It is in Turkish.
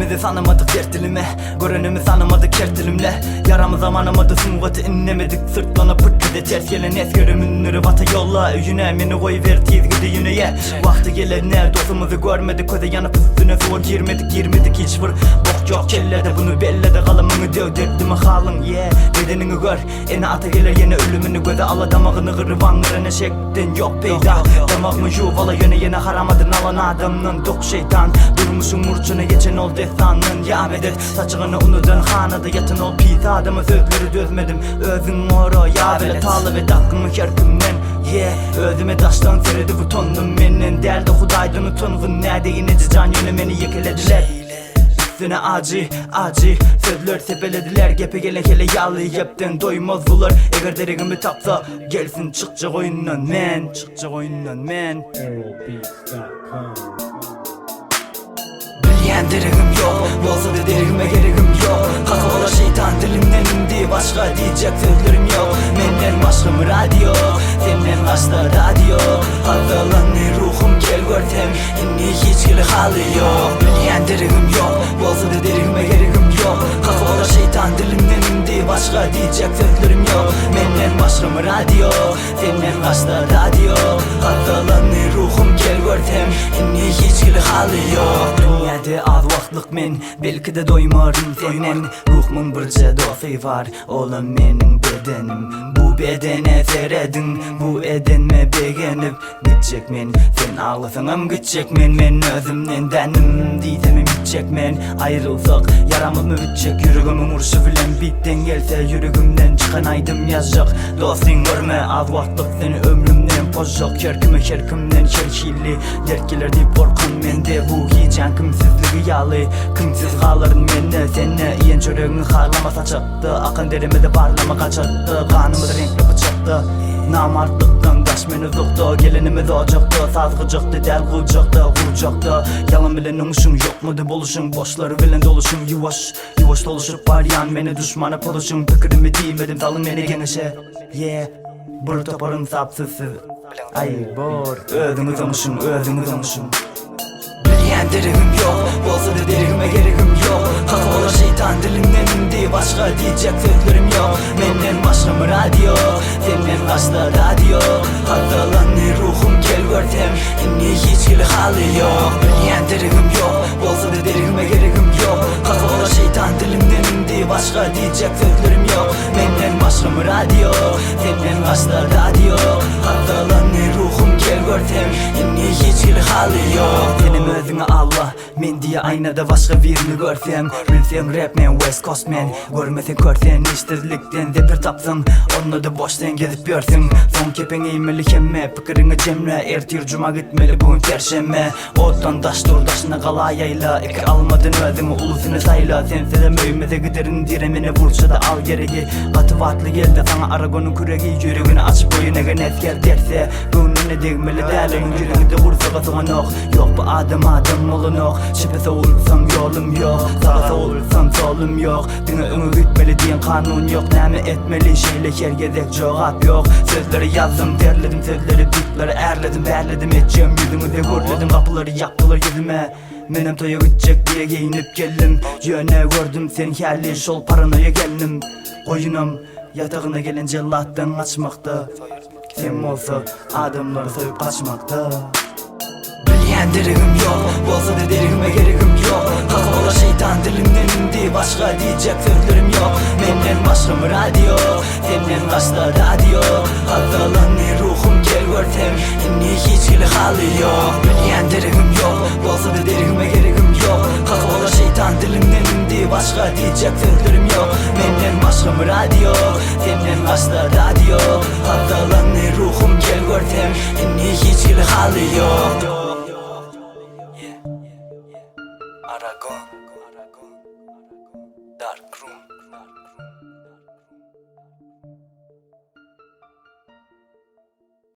Birbirimizi tanımadık dert dilime, görenimiz tanımadık kert dilimle. Yaramız amanamadı sungatı inlemedik, sırtlana pırtladı ters gelen eskörümün nürü vata yolla. Öğüne meni koy ver tiz gidi yüneye. Vakti gelir ne dostumuzu görmedik, köze yanıp üstüne zor girmedik hiç vır. Bok yok kellerde bunu belledi, kalımını dövdürdü halın bedenini gör, ene ata gelir yine ölümünü göze ala damağını kırıvanlarına şektin yok peyda. Damağımı yuvala yine haramadın alan adamın dok şeytan. Durmuşun murçuna geçen ol destanın ya medet. Saçığını unudun hanada yatın ol pis adamı sözleri dözmedim. Özün moro ya böyle talı ve dakkımı kerkimden özüme taştan seredi bu tonum menen derdi Hudaydan utanğın nerede yine can yönü beni yekelediler. Üstüne acı sözler sepelediler, gepe gele hele yağlı yepten doymaz bular. Eğer derigimi tapsa gelsin çıkacak oyundan men. Bilyen derigim yok, olsa da derigime gerigim yok. Kakaola şeytan dilimden indi, başka diyecek sözlerim yok. Menden başkam radyo, senden başta radyo. Hastalanı ruhum gel görsem, inni hiç gili halı yok. Bilyen derigim yok, olsa da derigime gerigim yok. Kakaola şeytan dilimden indi, başka diyecek sözlerim yok. Menden başkam radyo, senden başta radyo. Hastalanı ruhum gel görsem, inni hiç gili halı yok. Dünyada az vaxtlık men, belki de doymarım senden. Ruhumun bir dostu var, oğlum benim bedenim. Bu bedene seredin, bu edenme beğenip gidecek men. Sen ağlasanım gidecek men özümden denim diysemim gidecek men. Ayrılsak yaramımı bitecek, yüreğimin urşu filan bitten gelse yüreğimden çıkan aydım yazacak. Dostun görme az vaxtlık seni ömrümden pozcak. Kerkimden şerkili dert gelir deyip korkan mende. Bu hiçen kimsizliği yağlı, kimsiz kalırın mende. Senne iyen çöreğini harlama saçattı, akan derime de parlama kaçattı. Kanımı da renkli bıçaktı, namartlıktan daş meni zoktu. Gelenimiz ocaktı, sazgıcaktı, del kılcaktı, vuracaktı. Yalan bilen umuşum yok mu de boluşum, boşları bilen doluşum. Yuvaş doluşup var yan beni düşmana poluşum. Fikirimi değmedim salın beni genişe bir toparım sapsızsız. Ay bor, özümüz olmuşum. Bilyen derigim yok, olsa da derigime gerigim yok. Kakaola şeytan dilimden indi, başka diyecek sözlerim yok. Menden başkam radyo, senden başta radyo. Hastalanı ruhum gel görsem, inni hiç gili halı yok. Bilyen derigim yok, olsa da derigime gerigim yok. Kakaola şeytan dilimden indi, başka diyecek sözlerim yok. Menden başkam radyo, senden başta radyo. Hastalanı ruhum gel görsem, inni hiç gili halı yok. Senin özüne Allah, men diye aynada başka birini görsem. Bilsen rap man, west coast man, görmesen körsen iştirlikten zepir tapsın. Onu da boştan gezip görsün. Son kepen eğmeli kemme, fikirini cemre. Ertir cuma gitmeli bugün perşembe. Ottan daş dur daşına kala yayla. Eki almadın özümü ulusunu sayla. Sense de möymeze giderin diremine vurça da al gereği. Katı vatlı geldi sana aragonun küreği. Yüreğini açıp boyuna gönez gel derse. Gönlüne degmeli değerlerin yüreğini de vursa katına nok. Yok bu adam olun yok. Şipese olsam yolum yok, sağsa olsam solum yok. Dine ömür bitmeli diyen kanun yok. Näme etmeli şeyle kergezek cevap yok. Sözleri yazdım derledim, sözleri bitleri erledim, berledim. Edeceğim yüzümü de görledim, kapıları yaptılar yüzüme. Menem toya gidecek diye giyinip geldim. Yöne gördüm sen kelli şol paranoya geldim. Koyunum yatağına gelen cellattan açmakta. Sen olsa adamları soyup kaçmakta. Bilyen derigim yok, olsa da derigime gerigim yok. Kakaola şeytan dilimden indi, başka diyecek sözlerim yok. Menden başkam radyo, senden başta radyo. Hastalanı ruhum gel görsem, inni hiç gili halı yok. Bilyen derigim yok, olsa da derigime gerigim yok. Kakaola şeytan dilimden indi, başka diyecek sözlerim yok. Menden başkam radyo, senden başta radyo. Hastalanı ruhum gel görsem, inni hiç gili halı yok. Aragon